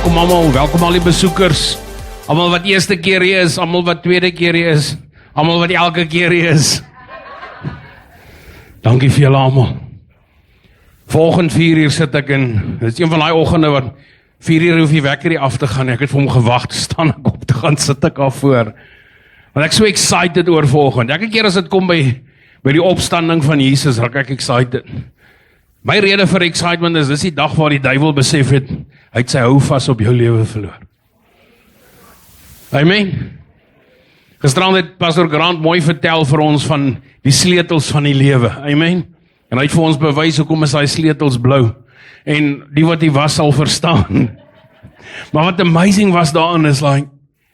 Welkom almal, welkom al die besoekers. Almal wat eerste keer hier is, almal wat tweede keer hier is, almal wat elke keer hier is. Dankie vir julle almal. Volgende 4 uur sit ek in, dit is een van die oggende wat 4 uur hoef die wekker hier af te gaan. Ek het vir hom gewag, staan ek op te gaan, sit ek al voor. Want ek so excited oor volgende. Elke keer as dit kom by die opstanding van Jesus, raak ek excited. My rede vir excitement is, dis die dag waar die duiwel besef het, hy het sy houvas op jou lewe verloor. Amen. Gisterand het Pastor Grant mooi vertel vir ons van die sleutels van die lewe. Amen. En hy het vir ons bewys hoekom is hy sleutels blou. En die wat hy was sal verstaan. Maar wat amazing was daarin is like,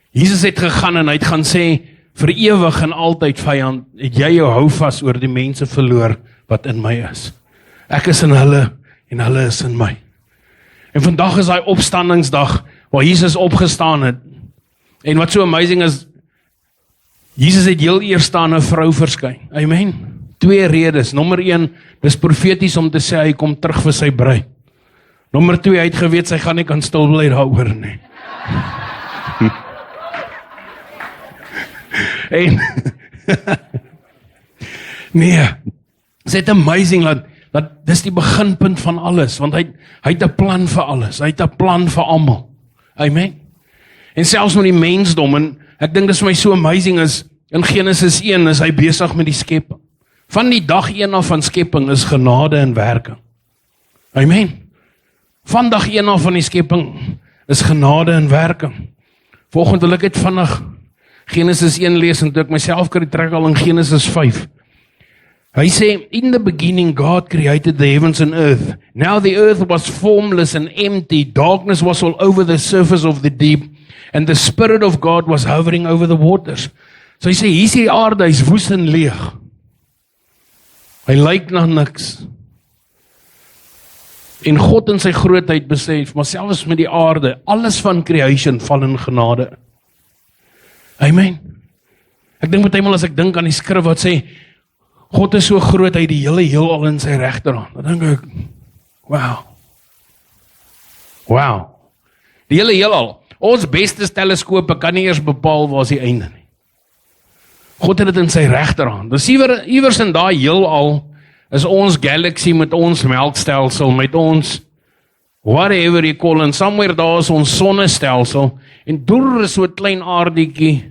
Jesus het gegaan en hy het gaan sê, vir ewig en altyd vyand, het jy jou houvas oor die mense verloor wat in my is. Ek is in hulle en hulle is in my. En vandag is hy opstandingsdag waar Jesus opgestaan het. En wat so amazing is, Jesus het heel eers aan 'n vrou verskyn. Amen. 2 redes. Nommer 1, dis profeties om te sê hy kom terug vir sy bruid. Nommer 2, hy het geweet sy gaan nie kan stil bly daaroor nie. En nee, it's amazing dat dis die beginpunt van alles, want hy het 'n plan vir alles, hy het 'n plan vir almal. Amen. En selfs met die mensdom, en ek dink dis vir my so amazing is, in Genesis 1 is hy besig met die skepping. Van die dag 1 af van skepping is genade en werking. Amen. Van dag 1 af van die skepping is genade en werking. Volgende wil ek het vinnig Genesis 1 lees, en toe ek myself kan trek al in Genesis 5. Hy sê, in the beginning God created the heavens and earth. Now the earth was formless and empty. Darkness was all over the surface of the deep. And the Spirit of God was hovering over the waters. So hy sê, hier is die aarde, hy is woest en leeg. Hy lyk na niks. En God in sy grootheid besef, maar selfs met die aarde, alles van creation val in genade. Amen. Ek dink partymal as ek dink aan die skrif wat sê, God is so groot, hy het die hele heelal in sy regterhand. Dan dink ek, wow. Die hele heelal. Ons beste teleskope kan nie eers bepaal waar is die einde nie. God het dit in sy regterhand. Dus iewers in daai heelal is ons galaxy met ons melkstelsel, met ons whatever you call, en somewhere daar is ons sonnestelsel, en deur is so 'n klein aardietjie,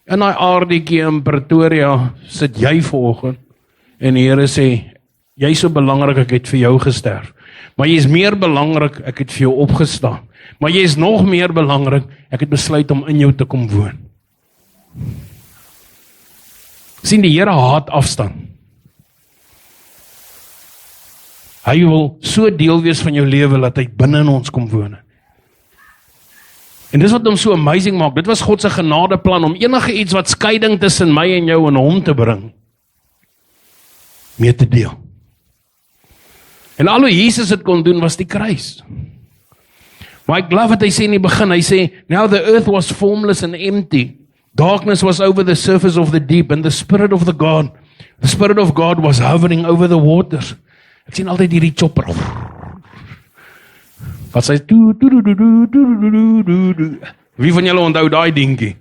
in daai aardietjie in Pretoria sit jy vanoggend, en die Here sê, jy is so belangrik, ek het vir jou gesterf, maar jy is meer belangrik, ek het vir jou opgestaan, maar jy is nog meer belangrik, ek het besluit om in jou te kom woon. Sien, die Here haat afstand. Hy wil so deel wees van jou lewe, dat hy binne in ons kom woon. En dis wat hom so amazing maak, dit was God se genadeplan, om enige iets wat skeiding tussen my en jou en hom te bring, mee te deel. En al hoe Jesus het kon doen, was die kruis. Maar ek love wat hy sê in die begin, hy sê, now the earth was formless and empty, darkness was over the surface of the deep, and the Spirit of God was hovering over the waters. Ek sien altyd hierdie chopper. Wat sê, wie van julle onthou daai dingetjie?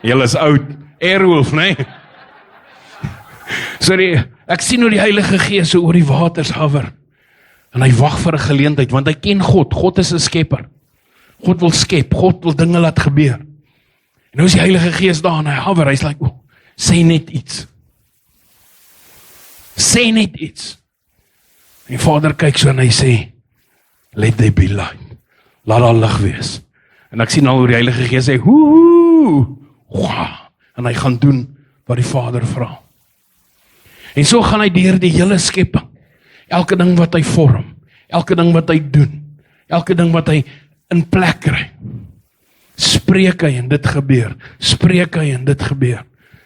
Julle is oud, Airwolf, nee? Sorry, ek sien hoe die Heilige Gees so oor die waters hover, en hy wag vir 'n geleentheid, want hy ken God, God is 'n skepper. God wil skep, God wil dinge laat gebeur. En nou is die Heilige Gees daar, en hy hover, hy's like, sê net iets. Sê net iets. En die Vader kyk so en hy sê, let there be light. Laat daar lig wees. En ek sien al hoe die Heilige Gees sê, en hy gaan doen wat die Vader vra. En so gaan hy deur die hele skepping. Elke ding wat hy vorm, elke ding wat hy doen, elke ding wat hy in plek kry. Spreek hy en dit gebeur. Spreek hy en dit gebeur.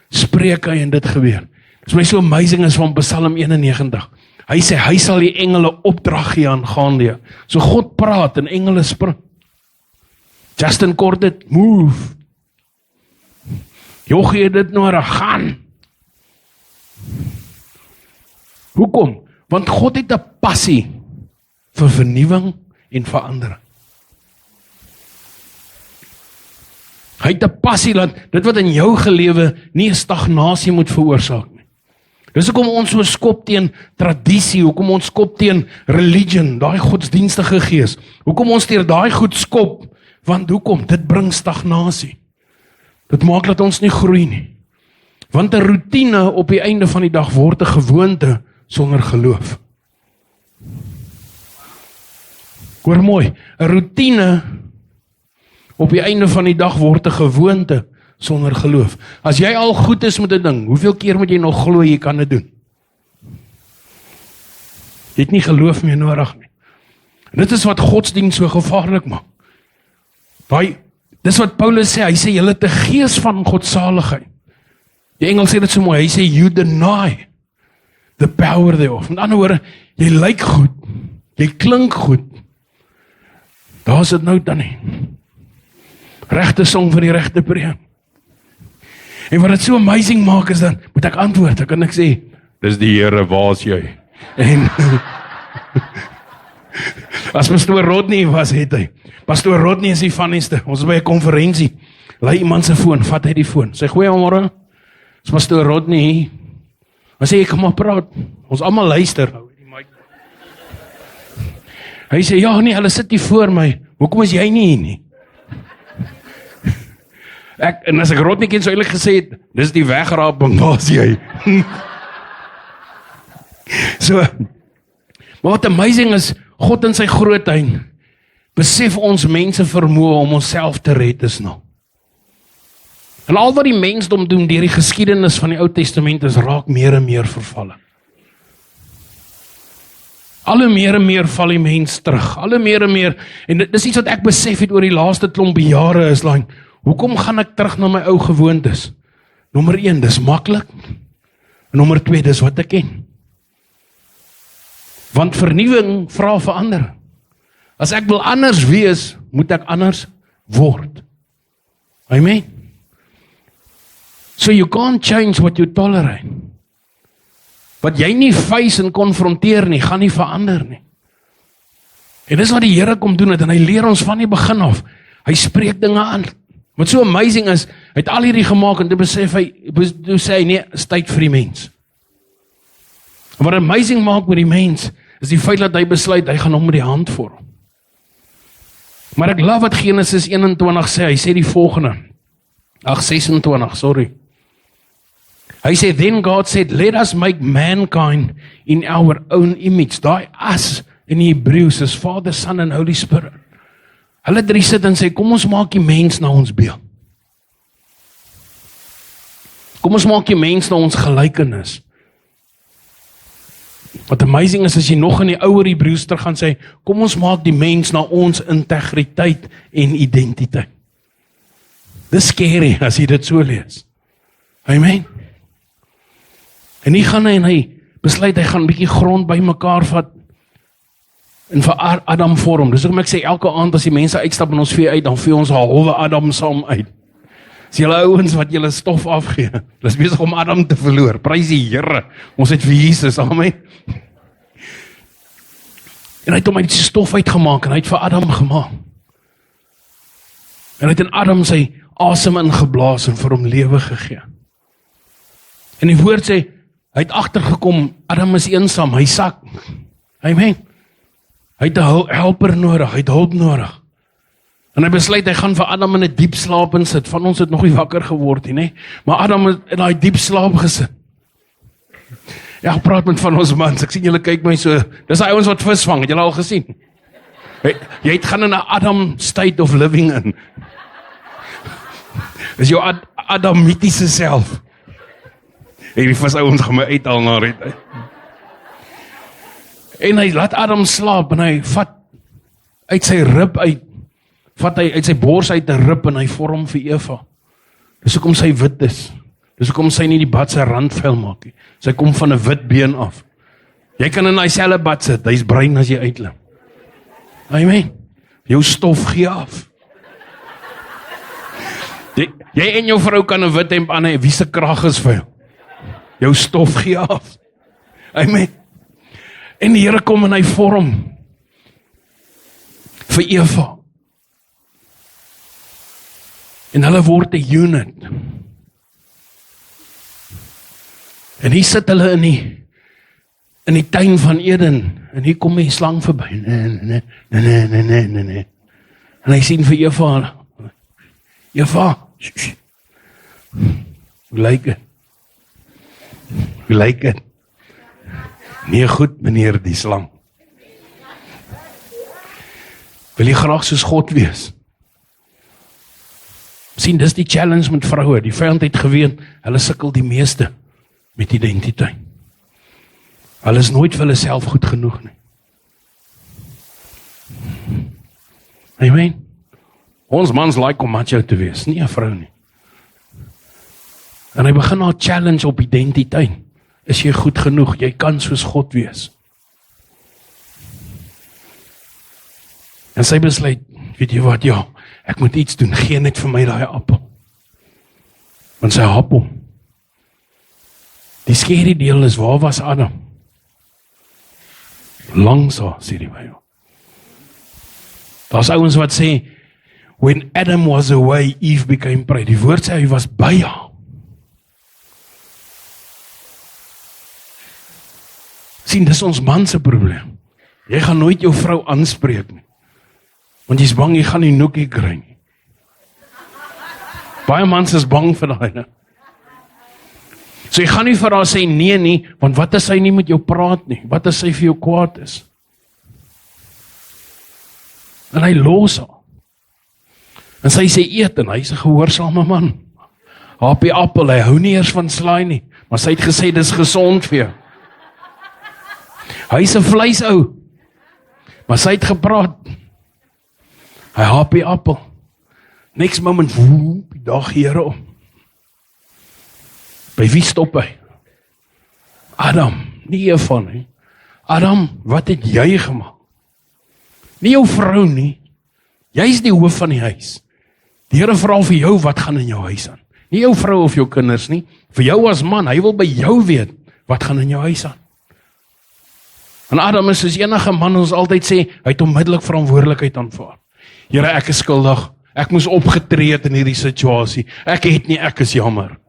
Spreek hy en dit gebeur. Dis my so amazing is van Psalm 91. Hy sê, hy sal die engele opdrag gee aangaande. So God praat en engele spring. Justin Cordet, move. Jochie het dit nodig, gaan. Hoekom? Want God het 'n passie vir vernuwing en verandering. Hy het 'n passie dat dit wat in jou gelewe nie 'n stagnasie moet veroorsaak nie. Dis hoekom ons so skop teen tradisie, hoekom ons skop teen religion, daai godsdienstige gees. Hoekom ons deur daai goed skop, want hoekom? Dit bring stagnasie. Dit maak dat ons nie groei nie. Want 'n roetine op die einde van die dag word 'n gewoonte sonder geloof. Hoor mooi, 'n roetine op die einde van die dag word 'n gewoonte sonder geloof. As jy al goed is met 'n ding, hoeveel keer moet jy nog glo jy kan dit doen? Jy het nie geloof meer nodig nie. En dit is wat godsdienst so gevaarlik maak. Dis wat Paulus sê, hy sê julle het 'n gees van godsaligheid. Die Engels sê dit so mooi, hy sê you deny the power thereof. Met ander woorde, jy lyk goed, jy klink goed. Daar is dit nou dan nie. Regte song vir die regte preek. En wat dit so amazing maak is dan, moet ek antwoord, dan kan ek sê, dis die Here, waar is jy? En as pastoor Rodney was, het hy. Pastoor Rodney is die funnieste. Ons is by 'n konferensie. Lei iemand se foon, vat hy die foon. Sê goeiemôre. Dis pastoor Rodney. Hy sê ek kom maar praat. Ons almal luister. Hy sê ja nee, hulle sit hier voor my. Hoekom is jy nie hier nie? En as ek Rodney ken, so eerlik gesê het, dis die wegraping, waar is jy? So, maar wat amazing is, God in sy grootheid, besef ons mense vermoë om onsself te red is nou. En al wat die mensdom doen deur die geskiedenis van die Ou Testament is, raak meer en meer vervalle. Al hoe meer en meer val die mens terug, al hoe meer en meer, en dit is iets wat ek besef het oor die laaste klompie jare is, like, hoekom gaan ek terug na my ou gewoontes? Nommer 1, dis maklik. En nommer 2, dis wat ek ken. Want vernuwing vra verander. As ek wil anders wees, moet ek anders word. Amen. So you can't change what you tolerate. Wat jy nie face en konfronteer nie, gaan nie verander nie. En dis wat die Here kom doen het, en hy leer ons van die begin af. Hy spreek dinge aan. Wat so amazing is, hy het al hierdie gemaak, en toe besef hy, toe sê hy, nee, is tyd vir die mens. En wat amazing maak met die mens, is die feit dat hy besluit, hy gaan hom met die hand vorm. Maar ek love wat Genesis 21 sê, hy sê die volgende, 26, sorry. Hy sê, then God said, let us make mankind in our own image. Daai as in die Hebreëus is Vader, Son en Holy Spirit. Hulle drie sit en sê, kom ons maak die mens na ons beeld. Kom ons maak die mens na ons gelykenis. Wat amazing is, as jy nog in die ouer Hebreëus terug gaan sê, kom ons maak die mens na ons integriteit en identiteit. Dis scary as jy dit so lees. Amen. En nie gaan hy en hy besluit, hy gaan 'n bietjie grond bymekaar vat en vir Adam vorm. Dis hoekom ek sê, elke aand as die mense uitstap en ons vee uit, dan vee ons 'n halwe Adam saam uit. As julle ouens wat julle stof afgee, hulle is besig om Adam te verloor. Prys die Here. Ons het vir Jesus, amen. En hy het hom uit die stof uitgemaak en hy het vir Adam gemaak. En hy het in Adam sy asem ingeblaas en vir hom lewe gegee. En die woord sê, hy het agtergekom, Adam is eensaam, hy sak. Amen. Hy het 'n helper nodig, hy het hulp nodig. En hy besluit, hy gaan vir Adam in 'n diep slaap insit. Van ons het nog nie wakker geword nie, nee? Maar Adam het in daai diep slaap gesit. Ja, ek praat met van ons mans, ek sien julle kyk my so, dis daai ouens wat vis vang, het julle al gesien? Jy het gaan in 'n Adam state of living in. Dis jou Adamitiese self. Hierdie vis ouens gaan my uithaal na red. En hy laat Adam slaap, en hy vat uit sy rib uit, vat hy uit sy bors uit 'n rib, en hy vorm vir Eva. Dis hoekom sy wit is. Dis hoekom sy nie die bad sy rand vuil maak nie. Sy kom van 'n wit been af. Jy kan in daai selfe bad sit, hy's bruin as jy uitloop. Amen. Jou stof gee af. Jy en jou vrou kan 'n wit hemp aan hê, wie se krag is vuil? Jou stof gee af. Amen. En die Here kom en hy vorm vir Eva. En hulle word 'n unit. En hier sit hulle in die tuin van Eden, en hier kom die slang verby. Nee. En hy sien vir Eva, hoe lyk dit? Hoe lyk dit? Nee, goed, meneer die slang. Wil jy graag soos God wees? Sien, dis die challenge met vroue. Die vyand het geweet, hulle sukkel die meeste met identiteit. Hulle is nooit vir hulle self goed genoeg nie. Amen. Ons mans like om macho te wees, nie 'n vrou nie. En hy begin haar challenge op identiteit. Is jy goed genoeg? Jy kan soos God wees. En sy besluit, weet jy wat, ja, ek moet iets doen, gee net vir my daai appel. Want sy hap hom. Die skerry deel is, waar was Adam? Langs haar, sê die Bybel. Daar's ouens wat sê, when Adam was away, Eve became prey. Die woord sê, hy was by haar. Sien, dis ons man se probleem. Jy gaan nooit jou vrou aanspreek nie. Want jy's bang, jy gaan nie noekie kry nie. Baie mans is bang vir daai, ne? So jy gaan nie vir haar sê nee nie, want wat as sy nie met jou praat nie? Wat as sy vir jou kwaad is? En hy los haar. En sy sê eet, en hy is 'n gehoorsame man. Happie appel, hy hou nie eers van slaai nie, maar sy het gesê dis gesond vir jou. Hy is 'n vleisou, maar sy het gepraat. Hy happie appel. Next moment, woep, die dag Here om. By wie stop hy? Adam, nie Eva nie. Adam, wat het jy gemaak? Nie jou vrou nie. Jy is die hoof van die huis. Die Here vra vir jou, wat gaan in jou huis aan? Nie jou vrou of jou kinders nie. Vir jou as man, hy wil by jou weet, wat gaan in jou huis aan? En Adam is soos enige man, ons altyd sê, hy het onmiddellik verantwoordelikheid aanvaar. Here, ek is skuldig. Ek moes opgetree het in hierdie situasie. Ek het nie, ek is jammer.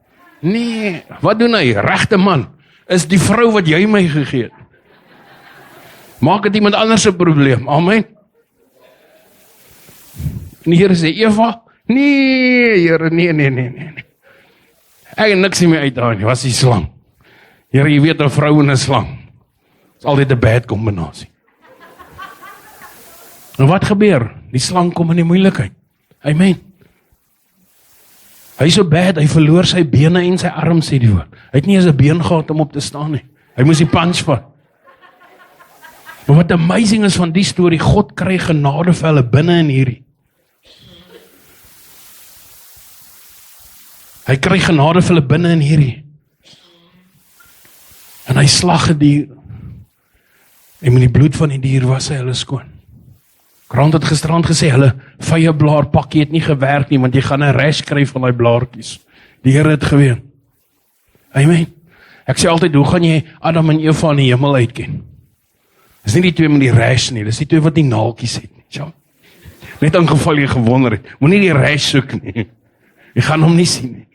Nee, wat doen hy? Regte man, is die vrou wat jy my gegee het. Maak dit iemand anders se probleem. Amen. En die Here sê, Eva, nee, Here, nee. Ek het niks meer uitdaag nie, was die slang. Here, jy weet, 'n vrou en 'n slang. Is altyd 'n bad kombinasie. En wat gebeur? Die slang kom in die moeilikheid. Amen. Hy is so bad, hy verloor sy bene en sy arm, sê die woord. Hy het nie eens 'n been gehad om op te staan nie. Hy moes die punch vat. Maar wat amazing is van die storie, God kry genade vir hulle binne in hierdie. Hy kry genade vir hulle binne in hierdie. En hy slag 'n dier. En met die bloed van die dier was hy hulle skoon. Grant het gisterand gesê, hulle vye blaarpakkie het nie gewerk nie, want jy gaan 'n rash kry van daai blaartjies. Die Here het geweet. Amen. Ek sê altyd, hoe gaan jy Adam en Eva in die hemel uitken? Dis nie die twee met die rash nie, dis die twee wat die naaltjies het nie. Ja. Net in geval jy gewonder het, moenie die rash soek nie. Jy gaan hom nie sien nie.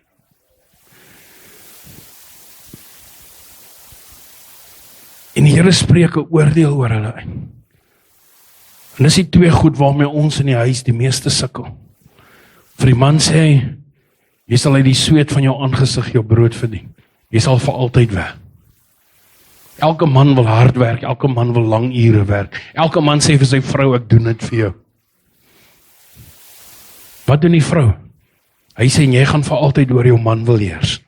En die Here spreek 'n oordeel oor hulle uit. En dis die twee goed waarmee ons in die huis die meeste sukkel. Vir die man sê hy, jy sal uit die sweet van jou aangesig jou brood verdien. Jy sal vir altyd weg. Elke man wil hard werk, elke man wil lang ure werk. Elke man sê vir sy vrou, ek doen dit vir jou. Wat doen die vrou? Hy sê, jy gaan vir altyd oor jou man wil heers.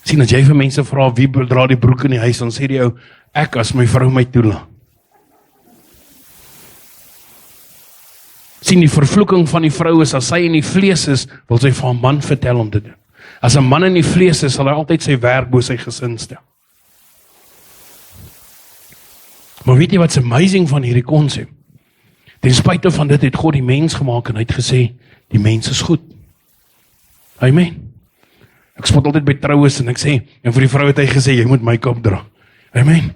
Sien, as jy vir mense vra, wie dra die broek in die huis, dan sê die ou, ek as my vrou my toelaat. Sien, die vervloeking van die vrou is, as sy in die vlees is, wil sy vir haar man vertel om te doen. As 'n man in die vlees is, sal hy altyd sy werk bo sy gesin stel. Maar weet jy wat's amazing van hierdie konsep? Ten spyte van dit het God die mens gemaak en hy het gesê, die mens is goed. Amen. Ek spot altyd by troues en ek sê, en vir die vrou het hy gesê, jy moet make-up dra. Amen.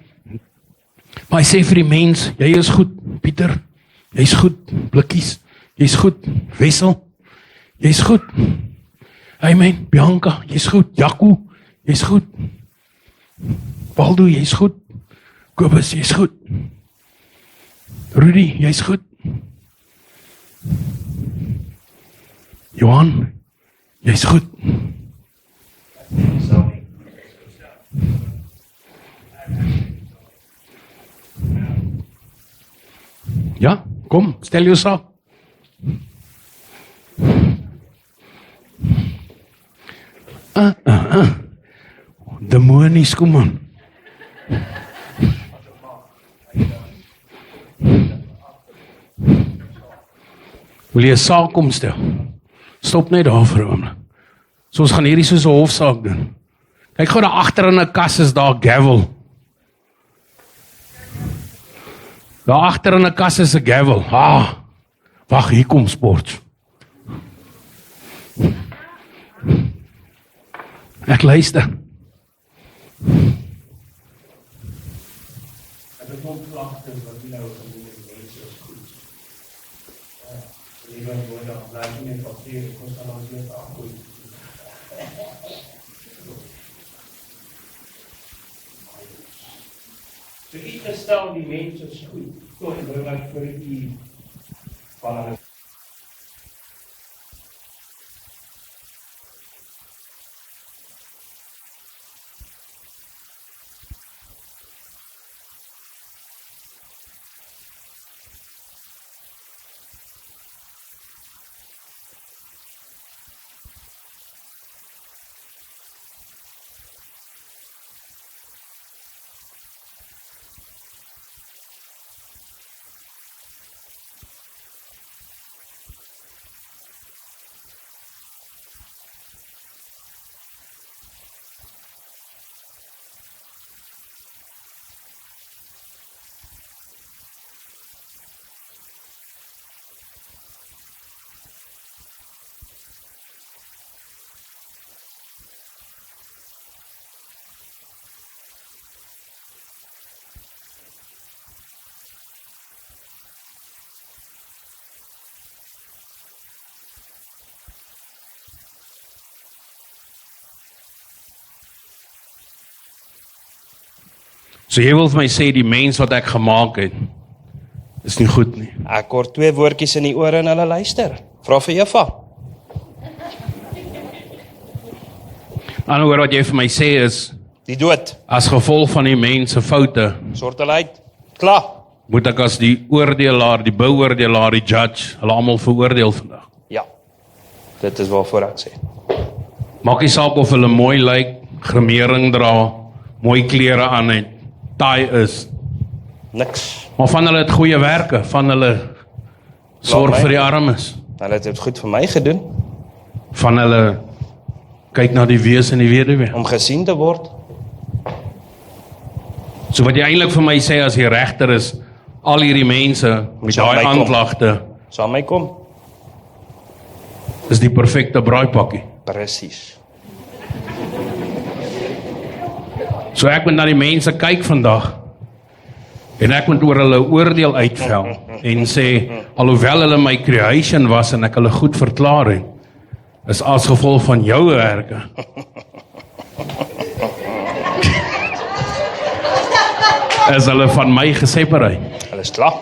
Maar hy sê vir die mens, jy is goed, Pieter, jy is goed, blikkies, Jy's goed. Wessel, jy's goed. Amen. Bianca, jy's goed. Jaco, jy's goed. Waldo, jy's goed. Kobus, jy's goed. Rudy, jy's goed. Johan, jy's goed. Ja, kom, stel jou saak. Demonies, kom aan. Wil jy 'n saak kom stel? Stop net daar vir 'n oomblik. So ons gaan hierdie soos 'n hofsaak doen. Kyk gou daar agter in 'n kas is daar gavel. Daar agter in 'n kas is 'n gavel. Wag, hier kom sport. Ek luister. Ek het nog klagte wat jy nou gedoen het, mense is goed. Jy gaan word dan bly net op hier, kos dan ons net goed. So iets gestel die mense is goed. Kom, bring ek vir die van hulle. So jy wil vir my sê die mens wat ek gemaak het, is nie goed nie. Ek hoor 2 woordjies in die ore en hulle luister. Vra vir Eva. Nou hoor wat jy vir my sê is, Die dood. as gevolg van die mens se foute, Sort hulle uit. Klaar. moet ek as die oordelaar, die beoordelaar, die judge, hulle almal veroordeel vandag. Ja. Dit is waarvoor ek sê. Maak nie saak of hulle mooi lyk, gremering dra, mooi klere aan het, taai is, Niks. maar van hulle het goeie werke, van hulle sorg vir die armes, Hulle het dit goed vir my gedoen. van hulle kyk na die wees en die weduwee. Om gesien te word. So wat jy eintlik vir my sê as die regter is, al hierdie mense met Saam daai my kom. aanklagte Saam my kom. is die perfekte braaipakkie. Presies. So ek moet na die mense kyk vandag en ek moet oor hulle oordeel uitvel en sê, alhoewel hulle my creation was en ek hulle goed verklaar het, is as gevolg van jou werke. Is hulle van my gesepareer. Hulle is klaar.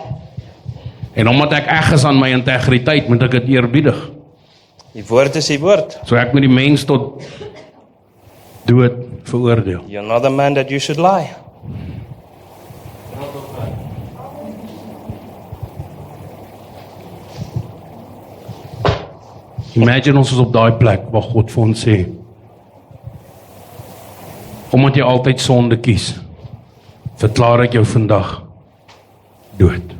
En omdat ek eg is aan my integriteit, moet ek dit eerbiedig. Die woord is die woord. So ek moet die mens tot dood veroordeel. You're not the man that you should lie. Imagine ons is op daai plek waar God vir ons sê, omdat jy altyd sonde kies, verklaar ek jou vandag dood.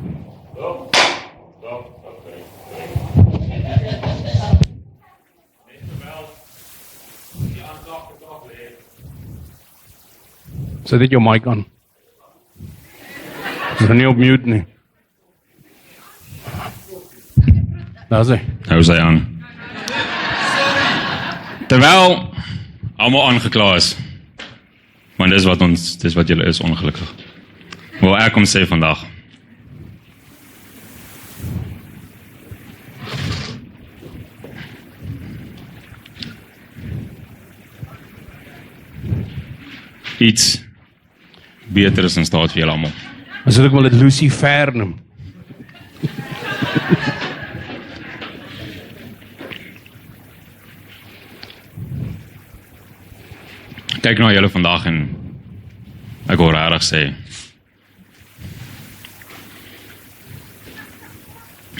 Sit dit jou mic aan. Is nie op mute nie. Daar is hy. Hou sy aan. Terwyl almal aangekla is. Want dis wat julle is ongelukkig. Wil ek kom sê vandag. iets beter is in staat vir julle almal. As ek wil dit Lucifer noem. Kyk na julle vandag en ek wil regtig sê,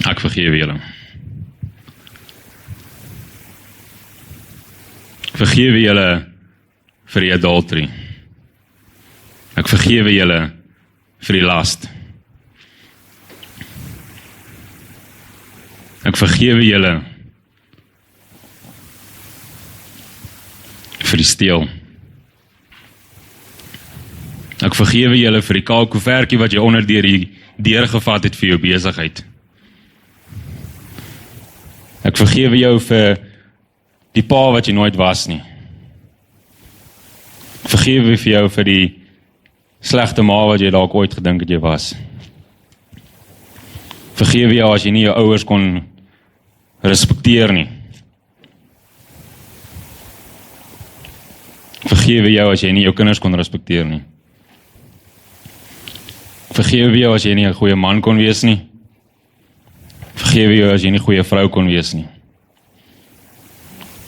ek vergewe julle. Ek vergewe julle vir die adultery. Ek vergewe julle vir die last. Ek vergewe julle vir die steel. Ek vergewe julle vir die kalkoevertjie wat jy onder deur die deur gevat het vir jou besigheid. Ek vergewe jou vir die pa wat jy nooit was nie. Ek vergewe vir jou vir die slegte ma wat jy dalk ooit gedink het jy was. Vergewe jou as jy nie jou ouers kon respekteer nie. Vergewe jou as jy nie jou kinders kon respekteer nie. Vergewe jou as jy nie 'n goeie man kon wees nie. Vergewe jou as jy nie 'n goeie vrou kon wees nie.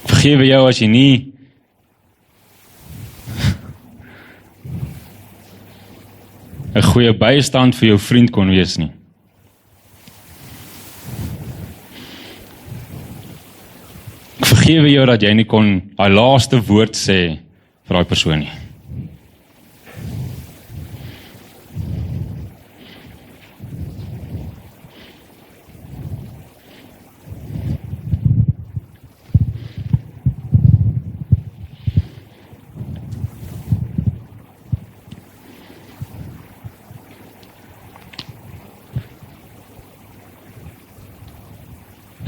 Vergewe jou as jy nie een goeie bystand vir jou vriend kon wees nie. Ek vergewe jou dat jy nie kon die laaste woord sê vir daai persoon nie.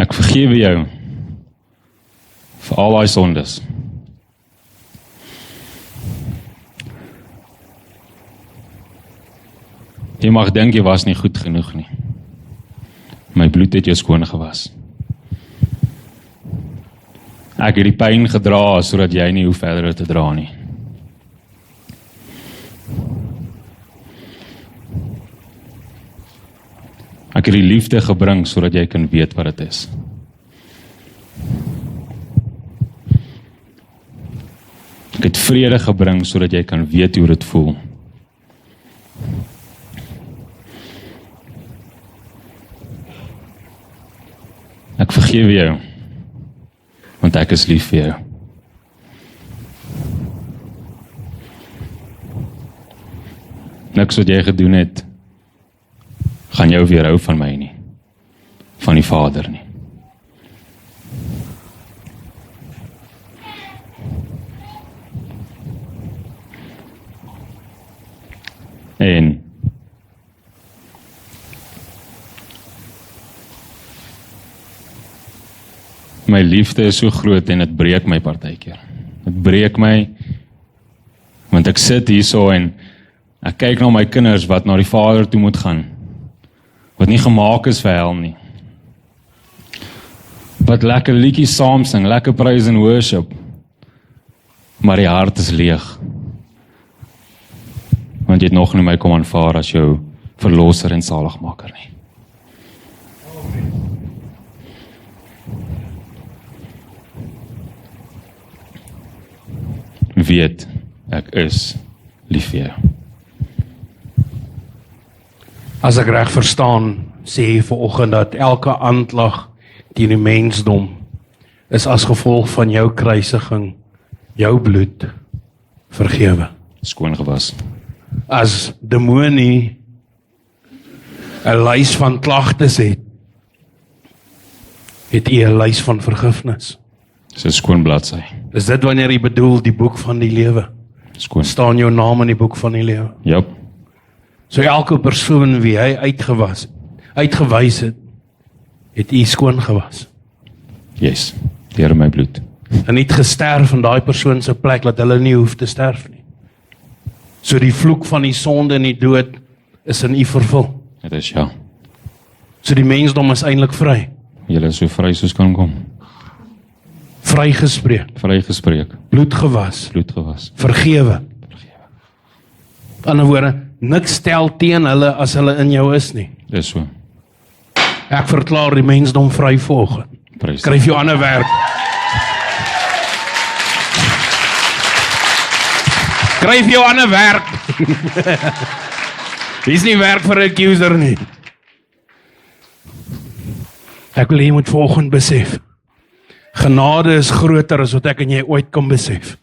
Ek vergewe jou vir al daai sondes. Jy mag dink jy was nie goed genoeg nie. My bloed het jou skoon gewas. Ek het die pyn gedra sodat jy nie hoef verder te dra nie. Ek het die liefde gebring sodat jy kan weet wat dit is. Ek het vrede gebring sodat jy kan weet hoe dit voel. Ek vergewe jou, want ek is lief vir jou. Niks wat jy gedoen het, gaan jou weerhou van my nie, van die Vader nie. En my liefde is so groot en dit breek my partykeer. Dit breek my, want ek sit hierso en ek kyk na my kinders wat na die Vader toe moet gaan, wat nie gemaak is vir hel nie. Wat lekker liedjies saam sing, lekker praise and worship, maar die hart is leeg. Want jy het nog nie my kom aanvaar as jou verlosser en saligmaker nie. Weet, ek is lief vir jou. As ek reg verstaan, sê hy vanoggend dat elke aanklag teen die mensdom is as gevolg van jou kruisiging, jou bloed vergewe. Skoon gewas. As demonie 'n lys van klagtes het hy 'n lys van vergifnis. Dis 'n skoon bladsy. Is dit wanneer jy bedoel die boek van die lewe? Skoon. Staan jou naam in die boek van die lewe? Jep. So elke persoon wie hy uitgewys het hy skoon gewas. Yes. Deur my bloed. En nie gesterf in daai persoon se plek dat hulle nie hoef te sterf nie. So die vloek van die sonde en die dood is in u vervul. Dit is ja. So die mensdom is eintlik vry. Julle is so vry soos kan kom. Vrygespreek, Vrygespreek. bloed gewas, Bloed gewas. vergewe. ander woorde, niks stel teen hulle as hulle in jou is nie. Dis so. Ek verklaar die mensdom vry vanoggend. Prys. Skryf jou ander werk. Skryf jou ander werk. Dis nie werk vir 'n accuser nie. Ek wil jy moet vanoggend besef. Genade is groter as wat ek en jy ooit kan besef.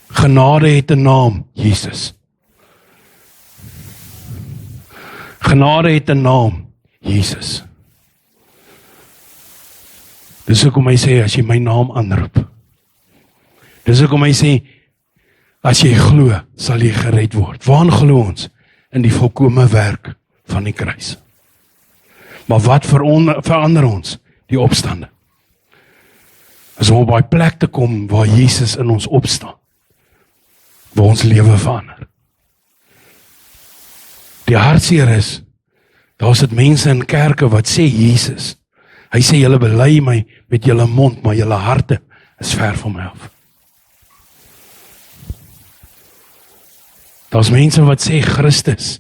Genade het 'n naam, Jesus. Genade het 'n naam, Jesus. Dis hoekom hy sê, as jy my naam aanroep. Dis hoekom hy sê, as jy glo, sal jy gered word. Waarin glo ons? In die volkome werk van die kruis. Maar wat verander ons? Die opstande. As om op daai plek te kom waar Jesus in ons opstaan. Waar ons lewe verander. Die hartseer is, daar sit mense in kerke wat sê Jesus. Hy sê, julle bely my met julle mond, maar julle harte is ver van my af. Daar's mense wat sê Christus.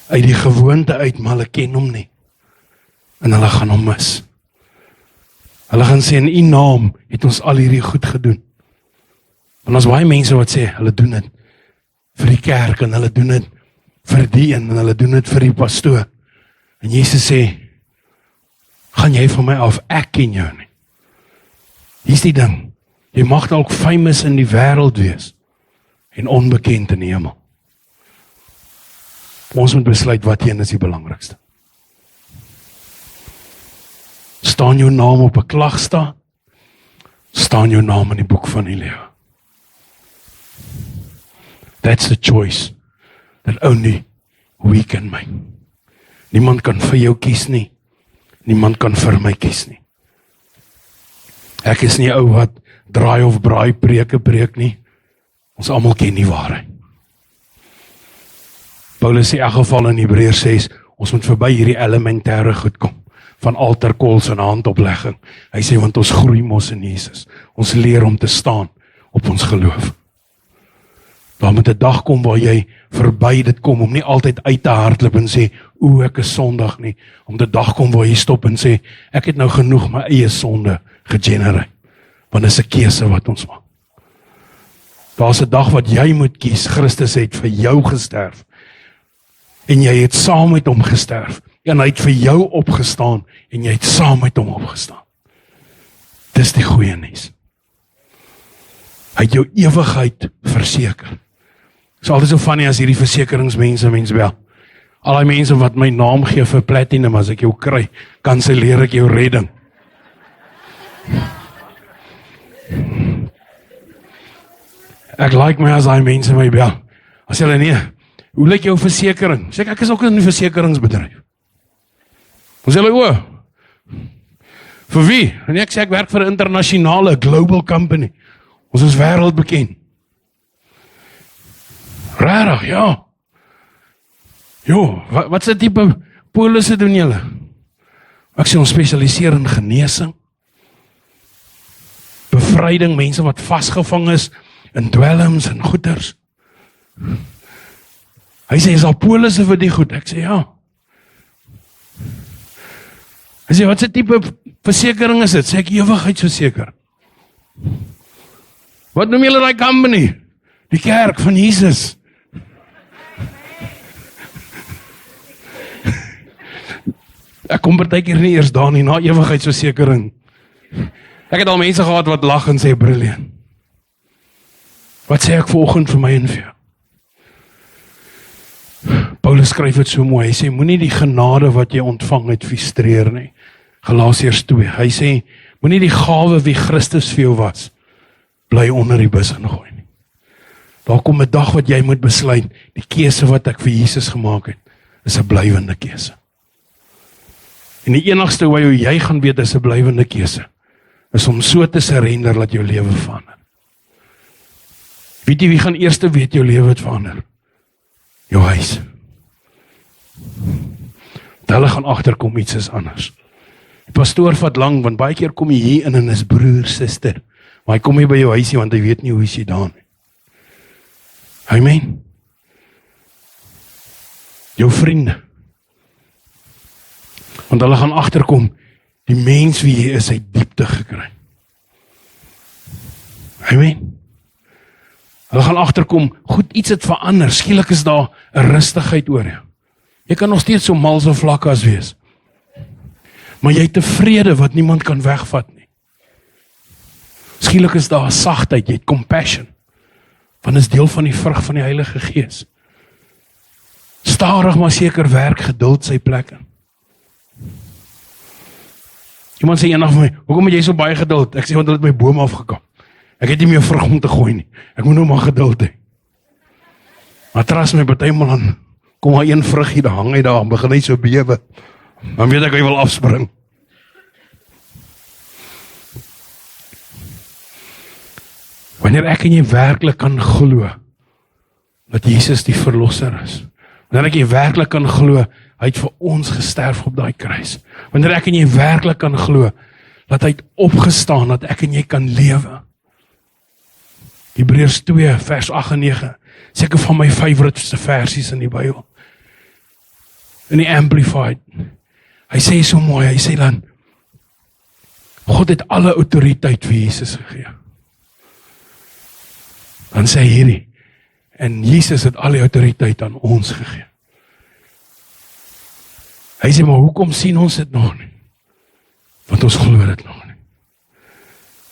Uit die gewoonte uit, maar hulle ken hom nie. En hulle gaan hom mis. Hulle gaan sê, in u naam het ons al hierdie goed gedoen. Want as baie mense wat sê, hulle doen dit vir die kerk, en hulle doen dit vir die en hulle doen dit vir die pastoor. En Jesus sê, gaan jy van my af, ek ken jou nie. Hier's die ding, jy mag dalk famous in die wêreld wees, en onbekend in die hemel. Ons moet besluit wat een is die belangrikste. Staan jou naam op 'n klagstaat, staan jou naam in die boek van die lewe. That's the choice that only we can make. Niemand kan vir jou kies nie. Niemand kan vir my kies nie. Ek is nie ou wat draai of braai preke preek nie. Ons almal ken die waarheid. Paulus sê in elk geval in Hebreërs 6, ons moet verby hierdie elementêre goed kom, van altarkols en handoplegging. Hy sê, want ons groei mos in Jesus. Ons leer om te staan op ons geloof. Daar moet 'n dag kom waar jy verby dit kom, om nie altyd uit te hardloop en sê, ek is sondig nie. Om 'n dag kom waar jy stop en sê, ek het nou genoeg my eie sonde gegenereer. Want dit is 'n keuse wat ons maak. Daar's 'n dag wat jy moet kies. Christus het vir jou gesterf. En jy het saam met hom gesterf. En hy het vir jou opgestaan. En jy het saam met hom opgestaan. Dis die goeie nuus. Hy het jou ewigheid verseker. Dit is altyd so funny as hierdie versekeringsmense mens bel. Al die mense wat my naam gee vir platinum, as ek jou kry, kanselleer ek jou redding. Ek like my as die mense my bel. As hulle nee, hoe lyk jou versekering? Sê ek is ook in 'n versekeringsbedryf. Ons sê hulle, vir wie? En ek sê ek werk vir 'n internasionale global company. Ons is wêreldbekend. Rarig, ja. Jo, wat se tipe polisse doen julle? Ek sê ons spesialiseer in genesing, bevryding, mense wat vasgevang is in dwelms en goeters. Hy sê, is al polisse vir die goed? Ek sê, ja. Hy sê, wat se tipe versekering is dit? Sê ek, ewigheidsversekering. Wat noem julle daai company? Die kerk van Jesus. Ek kom partykeer nie eers daar nie, na ewigheidsversekering. Ek het al mense gehad wat lag en sê, brilliant. Wat sê ek vanoggend vir my en vir jou? Paulus skryf dit so mooi, hy sê, moenie die genade wat jy ontvang het frustreer nie. Galasiërs 2, hy sê, moenie die gawe wie Christus vir jou was, bly onder die bus ingooi nie. Daar kom 'n dag wat jy moet besluit, die keuse wat ek vir Jesus gemaak het, is 'n blywende keuse. En die enigste hoe jy gaan weet is 'n blywende keuse, is om so te surrender dat jou lewe verander. Weet jy wie gaan eers weet jou lewe het verander? Jou huis. Hulle gaan agterkom iets is anders. Die pastoor vat lang, want baie keer kom jy hier in en is broer, suster. Maar hy kom nie by jou huisie, want hy weet nie hoe is jy daar nie. Amen. Jou vriende. Want hulle gaan agterkom, die mens wie jy is, hy diepte gekry. Amen. Hulle gaan agterkom, goed, iets het verander, skielik is daar 'n rustigheid oor jou. Jy kan nog steeds so mal so vlak as wees. Maar jy het 'n vrede wat niemand kan wegvat nie. Skielik is daar 'n sagtheid, jy het compassion. Want is deel van die vrug van die Heilige Gees. Stadig maar seker werk geduld sy plek in. Iemand sê eendag vir my, hoekom het jy so baie geduld? Ek sê, want hulle het my boom afgekap. Ek het nie meer vrug om te gooi nie. Ek moet nou maar geduld hê. Maar trust my, partymal aan, kom maar een vrug hier, dan hang hy daar, en begin hy so bewe. Dan weet ek, hy wil afspring. Wanneer ek en jy werklik kan glo, dat Jesus die verlosser is. Wanneer ek jy werklik kan glo, hy het vir ons gesterf op daai kruis. Wanneer ek en jy werklik kan glo, dat hy het opgestaan, dat ek en jy kan lewe. Hebreërs 2 vers 8 en 9, seker van my favourite versies in die Bybel. In die Amplified. Hy sê so mooi, hy sê dan, God het alle autoriteit vir Jesus gegee. Dan sê hy hierdie, en Jesus het alle autoriteit aan ons gegee. Hy sê, maar hoekom sien ons dit nog nie? Want ons glo dit nog nie.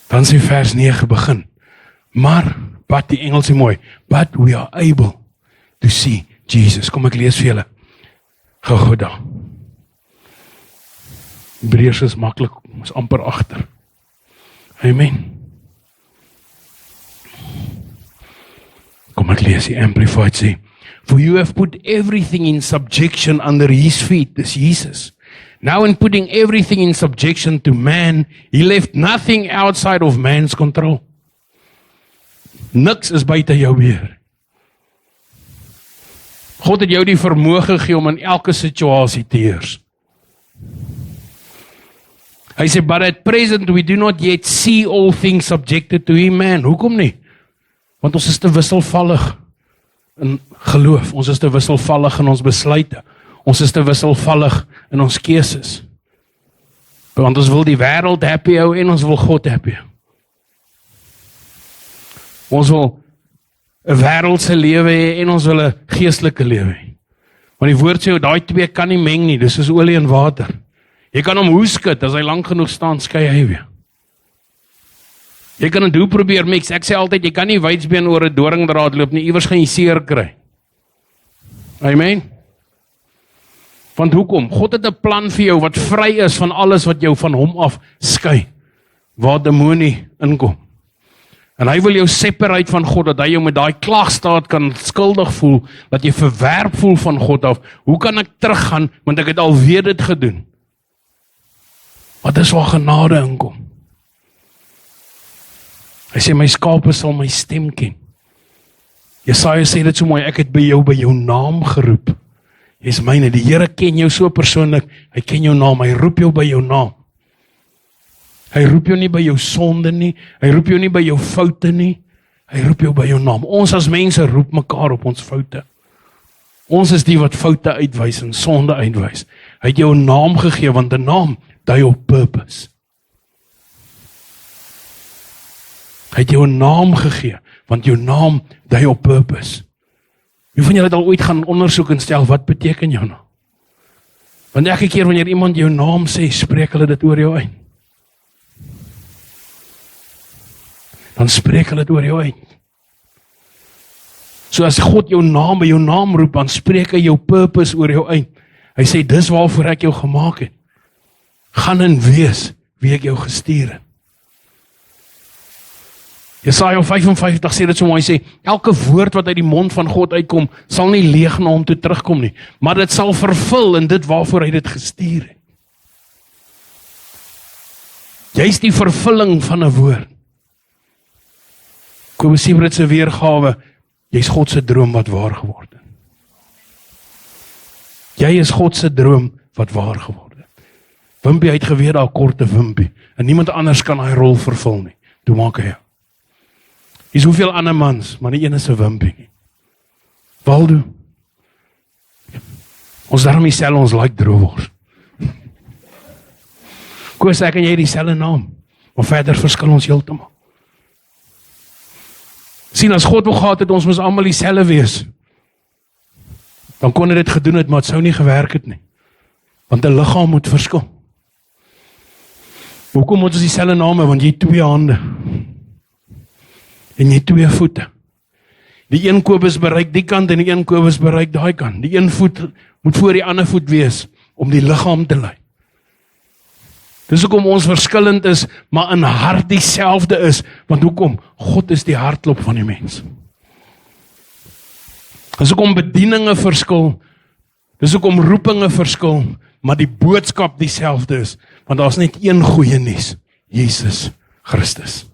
Dan sê vers 9 begin, maar, but die Engels is mooi, but we are able to see Jesus. Kom ek lees vir julle, gou daar. Hebreërs is maklik, is amper agter. Amen. Kom ek lees die Amplified sê, for you have put everything in subjection under his feet, dis Jesus. Now in putting everything in subjection to man, he left nothing outside of man's control. Niks is buite jou beheer. God het jou die vermoë gegee om in elke situasie te heers. Hy sê, but at present we do not yet see all things subjected to him, man. Hoekom nie? Want ons is te wisselvallig in geloof. Ons is te wisselvallig in ons besluite. Ons is te wisselvallig in ons keuses. Want ons wil die wêreld happy hou en ons wil God happy hou. Ons wil 'n wêreldse lewe hê en ons wil 'n geestelike lewe hê. Want die woord sê, daai twee kan nie meng nie, dis soos olie en water. Jy kan hom hoeskud, as hy lank genoeg staan, skei hy weer. Jy kan 'n doel probeer mix, ek sê altyd, jy kan nie wydsbeen oor 'n doringdraad loop nie, iewers gaan jy seer kry. Amen. Want hoekom? God het 'n plan vir jou, wat vry is van alles wat jou van hom af skei, waar demonie inkom. En hy wil jou separate van God, dat hy jou met daai klagstaat kan skuldig voel, dat jy verwerp voel van God af. Hoe kan ek teruggaan, want ek het alweer dit gedoen? Maar dis waar genade inkom. Hy sê, my skape sal my stem ken. Jesaja sê dit so mooi, ek het by jou naam geroep. Jy is myne, die Here ken jou so persoonlik, hy ken jou naam, hy roep jou by jou naam. Hy roep jou nie by jou sonde nie, hy roep jou nie by jou foute nie, hy roep jou by jou naam. Ons as mense roep mekaar op ons foute. Ons is die wat foute uitwys en sonde uitwys. Hy het jou 'n naam gegee, want 'n naam dui op purpose. Hy het jou 'n naam gegee, want jou naam dui op purpose. Wie van julle het al ooit gaan ondersoek en stel, wat beteken jou naam? Want elke keer wanneer iemand jou naam sê, spreek hulle dit oor jou uit. Dan spreek hulle dit oor jou uit. So as God jou naam by jou naam roep, dan spreek hy jou purpose oor jou uit. Hy sê, dis waarvoor ek jou gemaak het. Gaan en wees wie ek jou gestuur het. Jesaja 55 sê dit so mooi, hy sê, elke woord wat uit die mond van God uitkom, sal nie leeg na hom toe terugkom nie, maar dit sal vervul in dit waarvoor hy dit gestuur het. Jy is die vervulling van 'n woord. Kobus Siebert se weergawe, jy is God se droom wat waar geword het. Jy is God se droom wat waar geword het. Wimpie het geweet daar korte Wimpie, en niemand anders kan hy rol vervul nie. Toe maak hy. Hier is hoeveel ander mans, maar nie een is 'n Wimpie nie. Waldo, ons daarom dieselfde, ons like droewors. Koos, ek en jy dieselfde naam, maar verder verskil ons heeltemal. Sien, as God wil gehad het, ons moes almal dieselfde wees, dan kon hy dit gedoen het, maar het sou nie gewerk het nie. Want 'n liggaam moet verskil. Hoekom moet ons dieselfde name? Want jy het 2 hande. En jy het 2 voete. Die een Kobus bereik die kant en die een Kobus bereik daai kant. Die een voet moet voor die ander voet wees om die liggaam te lei. Dis hoekom ons verskillend is, maar in hart dieselfde is. Want hoekom? God is die hartklop van die mens. Dis hoekom bedieninge verskil, dis hoekom roepinge verskil, maar die boodskap dieselfde is, want daar's net een goeie nuus, Jesus Christus.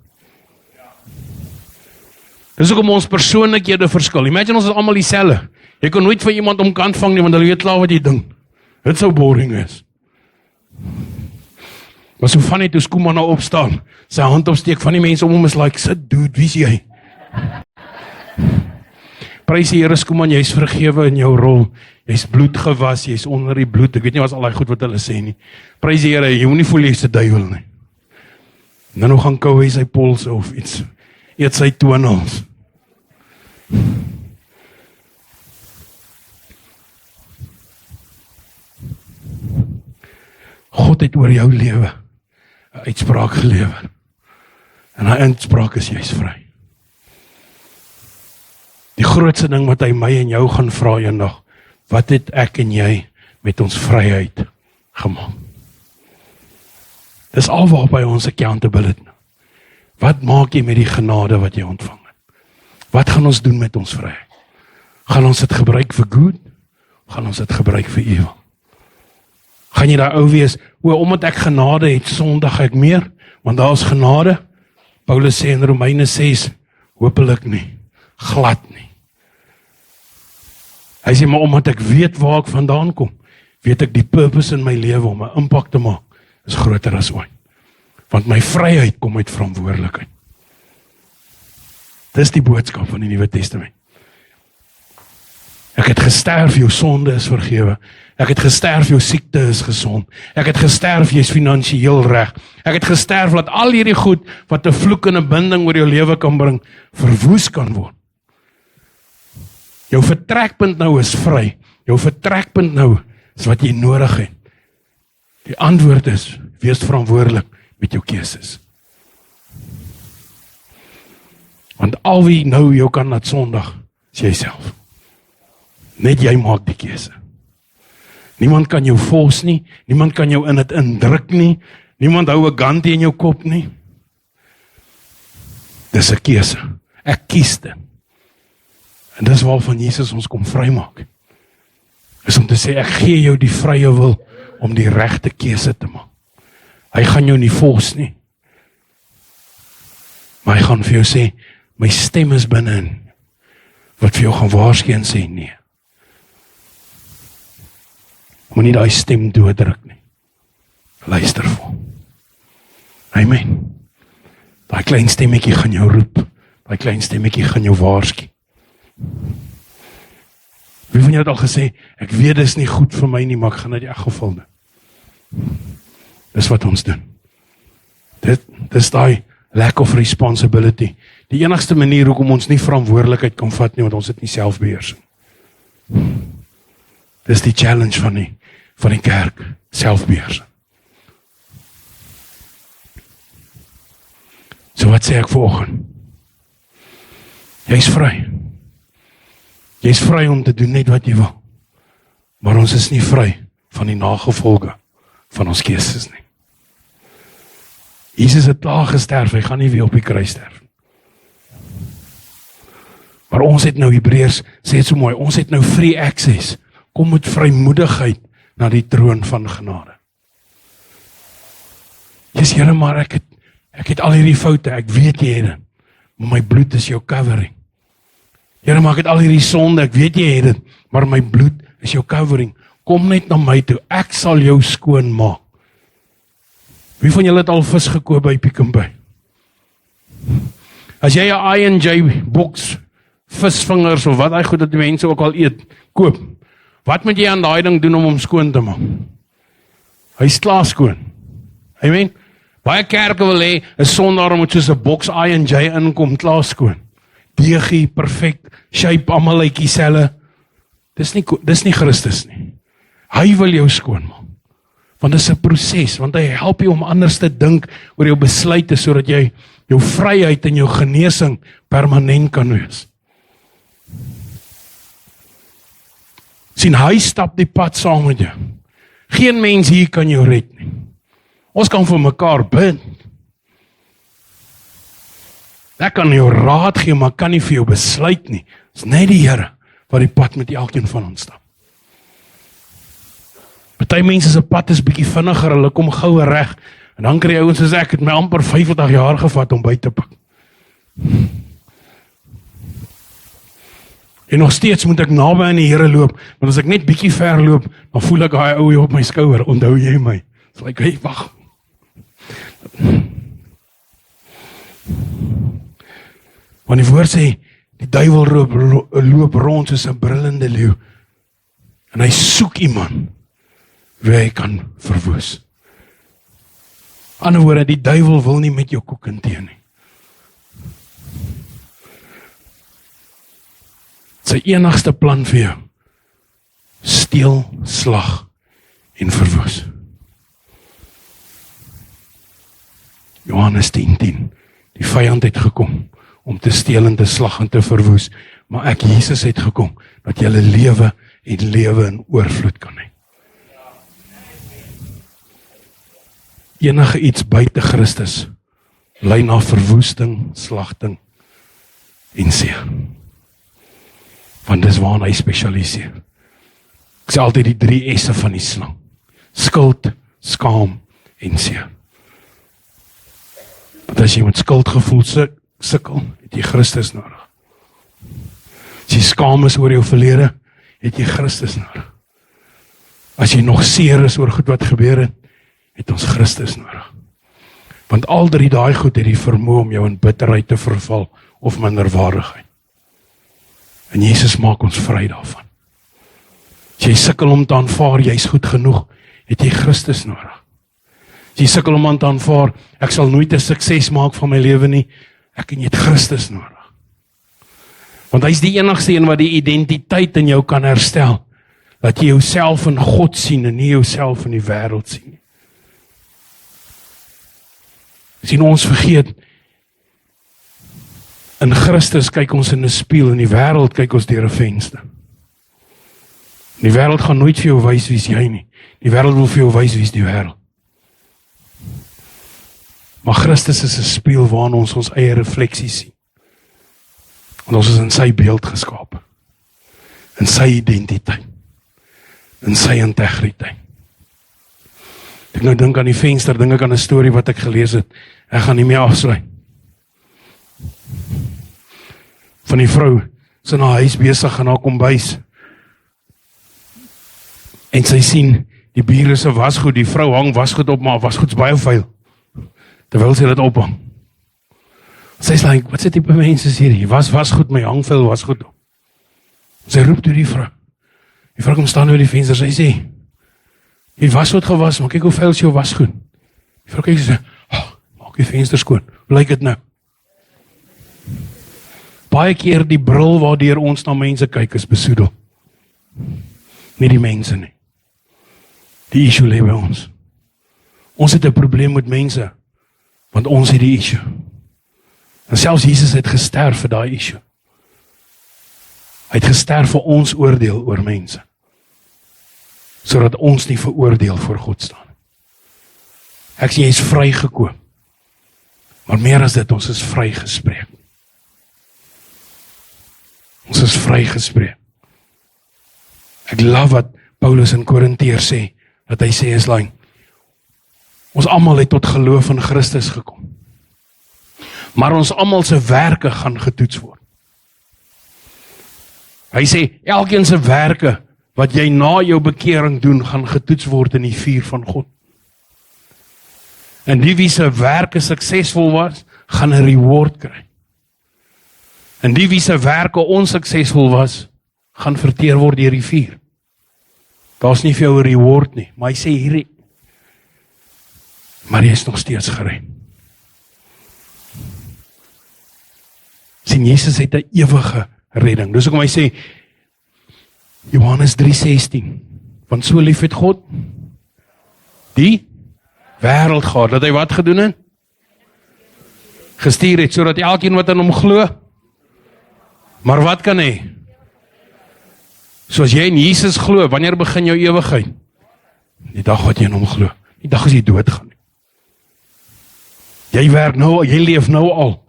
Dis hoekom ons persoonlikhede verskil. Imagine ons is almal dieselfde. Jy kan nooit van iemand omkant vang nie, want hulle weet klaar wat jy dink. Dit sou boring is. Maar so funny toe Koeman nou opstaan, sy hand opsteek, van die mense om hom is like, sit dude, wie is jy? Prys die Here, Koeman, jy's vergewe in jou rol. Jy's bloed gewas, jy's onder die bloed. Ek weet nie wat al daai goed wat hulle sê nie. Prys die Here, jy moenie voel jy's 'n duiwel nie. En dan gaan kou hy sy polse of iets. Eet sy tonels. God het oor jou lewe 'n uitspraak gelewer. En daai uitspraak is jy's vry. Die grootste ding wat hy my en jou gaan vra eendag, wat het ek en jy met ons vryheid gemaak? Dis alwaar by ons accountability. Wat maak jy met die genade wat jy ontvang het? Wat gaan ons doen met ons vryheid? Gaan ons dit gebruik vir goed? Gaan ons dit gebruik vir evil? Gaan jy daar ou wees, omdat ek genade het, sondig ek meer? Want daar is genade. Paulus sê in Romeine 6, hopelik nie, glad nie. Hy sê, maar omdat ek weet waar ek vandaan kom, weet ek die purpose in my lewe om 'n impak te maak, is groter as ooit. Want my vryheid kom uit verantwoordelikheid. Dis die boodskap van die Nuwe Testament. Ek het gesterf, jou sonde is vergewe. Ek het gesterf, jou siekte is gesond. Ek het gesterf, jy is finansiëel reg. Ek het gesterf, dat al hierdie goed, wat 'n vloek en 'n binding oor jou lewe kan bring, verwoes kan word. Jou vertrekpunt nou is vry. Jou vertrekpunt nou is wat jy nodig het. Die antwoord is, wees verantwoordelik met jou keuses. Want al wie nou jou kan laat sondig, is jyself. Net jy maak die keuse. Niemand kan jou force nie, niemand kan jou in dit indruk nie, niemand hou 'n gun teen jou kop nie. Dis 'n keuse. Ek kies dit. En dis waarvan Jesus ons kom vrymaak. Is om te sê, ek gee jou die vrye wil om die regte keuse te maak. Hy gaan jou nie force nie. Maar hy gaan vir jou sê, my stem is binne-in, wat vir jou gaan waarsku en sê nee. Moenie daai stem dooddruk nie. Luister vir hom. Amen. Daai klein stemmetjie gaan jou roep. Daai klein stemmetjie gaan jou waarsku. Wie van julle het al gesê, ek weet dis nie goed vir my nie, maar ek gaan dit in elk geval doen. Dis wat ons doen. Dis daai lack of responsibility. Die enigste manier hoekom ons nie verantwoordelikheid kan vat nie, want ons het nie selfbeheersing. Dis die challenge van die kerk, selfbeheersing. So wat sê ek vanoggend? Jy's vry. Jy's vry om te doen net wat jy wil. Maar ons is nie vry van die nagevolge van ons keuses nie. Jesus het klaar gesterf, hy gaan nie weer op die kruis sterf. Maar ons het nou, Hebreërs sê het so mooi, ons het nou free access. Kom met vrymoedigheid na die troon van genade. Jesus, Here, maar ek het al hierdie foute, ek weet jy het dit, maar my bloed is jou covering. Here, maar ek het al hierdie sonde, ek weet jy het dit, maar my bloed is jou covering. Kom net na my toe, ek sal jou skoon maak. Wie van julle het al vis gekoop by Pick n Pay? As jy 'n I&J boks visvingers of wat hy goed dat die mense ook al eet, koop. Wat moet jy aan daai ding doen om hom skoon te maak? Hy is klaar skoon. Amen. Baie kerke wil hê 'n sondaar moet soos 'n boks I&J inkom, klaar skoon. Deegie, perfect, shape, almal lyk dieselfde. Dis nie Christus nie. Hy wil jou skoon maak. Want dit is 'n proses, want hy help jou om anders te dink oor jou besluite sodat jy jou vryheid en jou genesing permanent kan wees. Sien, hy stap die pad saam met jou. Geen mens hier kan jou red nie. Ons kan vir mekaar bid. Ek kan jou raad gee, maar kan nie vir jou besluit nie. Dit is net die Here wat die pad met elkeen van ons stap. Party mense se pad is bietjie vinniger, hulle kom gouer reg. En dan kry ouens soos ek, het my amper 50 jaar gevat om by te pak. En nog steeds moet ek naby aan die Here loop, want as ek net bietjie ver loop, dan voel ek daai ou op my skouer, onthou jy my? Dis like, hey, wag. Want die woord sê, die duiwel loop rond soos 'n brullende leeu. En hy soek iemand wie hy kan verwoes. Ander woorde, die duiwel wil nie met jou koek en tee nie. Sy enigste plan vir jou, steel, slag en verwoes. Johannes 10:10, die vyand het gekom om te steel en te slag en te verwoes, maar ek, Jesus, het gekom dat jy lewe en lewe in oorvloed kan hê. Enige iets buite Christus lei na verwoesting, slagting en seer. Want dis waarna hy spesialiseer. Ek sê altyd die 3 S'e van die slang. Skuld, skaam en seer. Want as jy met skuldgevoel sukkel, het jy Christus nodig. As jy skaam is oor jou verlede, het jy Christus nodig. As jy nog seer is oor goed wat gebeur het ons Christus nodig. Want al 3 daai goed het die vermoë om jou in bitterheid te verval of minderwaardigheid. En Jesus maak ons vry daarvan. As jy sukkel om te aanvaar, jy's goed genoeg, het jy Christus nodig. As jy sukkel om aan te aanvaar, ek sal nooit 'n sukses maak van my lewe nie, ek en jy het Christus nodig. Want hy is die enigste een wat die identiteit in jou kan herstel, dat jy jouself in God sien en nie jouself in die wêreld sien nie. Sien, ons vergeet, in Christus kyk ons in 'n spieël, in die wêreld kyk ons deur 'n venster. Die wêreld gaan nooit vir jou wys wie's jy nie. Die wêreld wil vir jou wys wie's die wêreld. Maar Christus is 'n spieël waarin ons eie refleksie sien. En ons is in sy beeld geskape. In sy identiteit. In sy integriteit. Ek nou dink aan die venster, dink ek aan 'n storie wat ek gelees het. Ek gaan nie meer afsluit. Van die vrou, sy na huis besig in haar kombuis. En sy sien, die bure se wasgoed, die vrou hang wasgoed op, maar wasgoed's baie vuil. Terwyl sy dit ophang. Sy sê, like, wat sê die mense hier? Wasgoed, my hang vuil wasgoed op. Sy roep toe die vrou. Die vrou kom staan oor die venster, sy sê, jy wasgoed gewas, maar kyk hoe vuil is jou wasgoed. Die vrou kyk sê, maak die venster skoon, hoe lyk dit nou? Baie keer die bril waardeur ons na mense kyk is besoedel. Nie die mense nie. Die issue lê by ons. Ons het 'n probleem met mense, want ons het die issue. En selfs Jesus het gesterf vir daai issue. Hy het gesterf vir ons oordeel oor mense. Sodat ons nie veroordeel voor God staan. Ek sê jy is vrygekoop. Maar meer as dit, ons is vrygespreek. Ons is vrygespreek. Ek love wat Paulus in Korinteërs sê, dat hy sê is like, ons almal het tot geloof in Christus gekom. Maar ons almal se werke gaan getoets word. Hy sê, elkeen se werke wat jy na jou bekering doen, gaan getoets word in die vuur van God. En die wie se werke suksesvol was, gaan 'n reward kry. En die wie se werke onsuksesvol was, gaan verteer word deur die vuur. Daar's nie vir jou 'n reward nie, maar hy sê hierdie, maar jy is nog steeds gered. Sien, Jesus het 'n ewige redding. Dis hoekom hy sê, Johannes 3:16, want so lief het God die wêreld gehad, dat hy wat gedoen het? Gestuur het, sodat elkeen wat in hom glo, maar wat kan hy? Soos jy in Jesus glo, wanneer begin jou ewigheid? Die dag wat jy in hom glo, die dag as jy doodgaan. Jy werk nou, jy leef nou al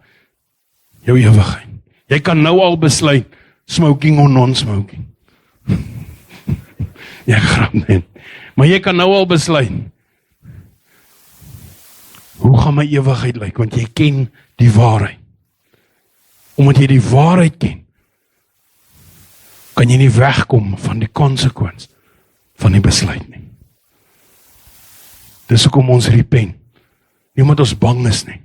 jou ewigheid. Jy kan nou al besluit, smoking of non-smoking. Ja, grap net. Maar jy kan nou al besluit, hoe gaan my ewigheid lyk? Want jy ken die waarheid. Omdat jy die waarheid ken, kan jy nie wegkom van die konsekwens van die besluit nie. Dis hoekom ons repent. Nie omdat ons bang is nie.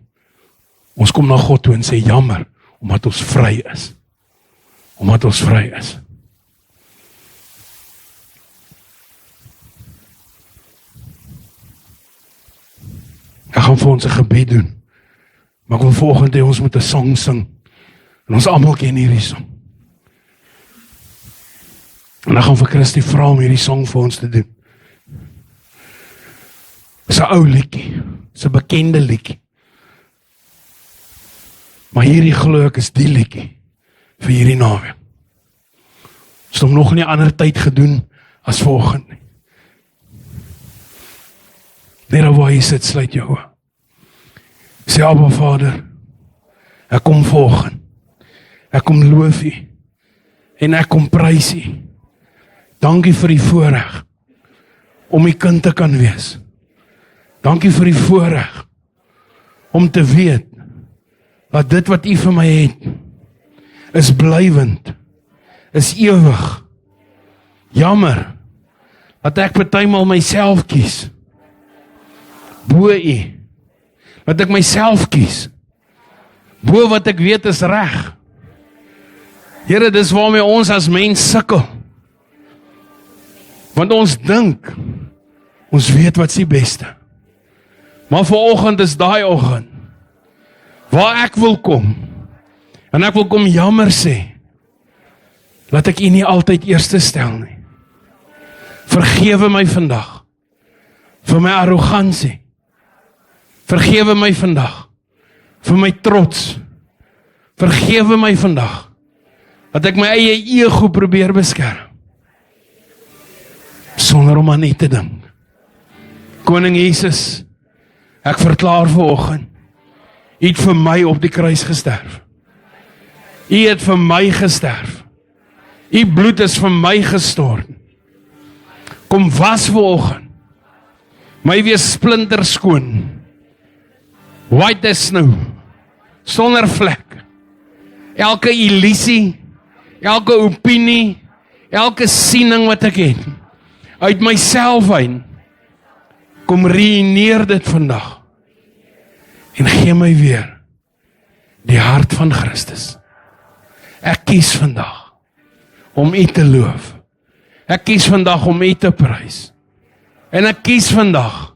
Ons kom na God toe en sê jammer, omdat ons vry is. Omdat ons vry is. Ek gaan vir ons 'n gebed doen. Maar ek wil volgende hê ons moet 'n song sing. En ons almal ken hierdie song. En ek gaan vir Christie vra om hierdie song vir ons te doen. Dis 'n ou liedjie. Dis 'n bekende liedjie. Maar hierdie glo ek is die liedjie vir hierdie naweek. Ons het hom nog nie ander tyd gedoen as volgende nie. Net waar jy sit, sluit jou oë. Sê, Abba Vader, ek kom volgende. Ek kom loof U en ek kom prys U. Dankie vir die voorreg om U kind te kan wees. Dankie vir die voorreg om te weet dat dit wat U vir my het, is blywend, is ewig. Jammer, dat ek partymal myself kies, bo U, dat ek myself kies, bo wat ek weet is reg. Here, dis waarmee ons as mens sukkel, want ons dink, ons weet wat's die beste, maar vanoggend is daai oggend, waar ek wil kom, en ek wil kom jammer sê, dat ek U nie altyd eerste stel nie. Vergewe my vandag, vir my arrogansie, vergewe my vandag, vir my trots, vergewe my vandag, dat ek my eie ego probeer beskerm, sonder om aan U te dink. Koning Jesus, ek verklaar vanoggend, U het vir my op die kruis gesterf. U het vir my gesterf. U bloed is vir my gestort. Kom was vanoggend, my wees splinter skoon, white as snow, sonder vlek. Elke illusie, elke opinie, elke siening wat ek het, uit myself uit, kom ruïneer dit vandag, en gee my weer die hart van Christus. Ek kies vandag om U te loof. Ek kies vandag om U te prys. En ek kies vandag,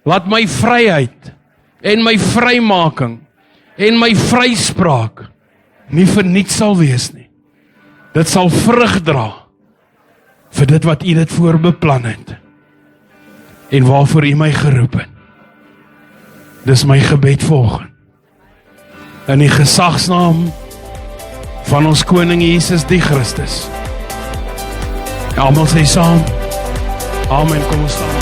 laat my vryheid en my vrymaking en my vryspraak nie verniet sal wees nie. Dit sal vrug dra vir dit wat U dit voorbeplan het en waarvoor U my geroep het. Dis my gebed volgende. In die gesagsnaam van ons koning Jesus die Christus. Almal sê saam. Amen. Kom ons staan.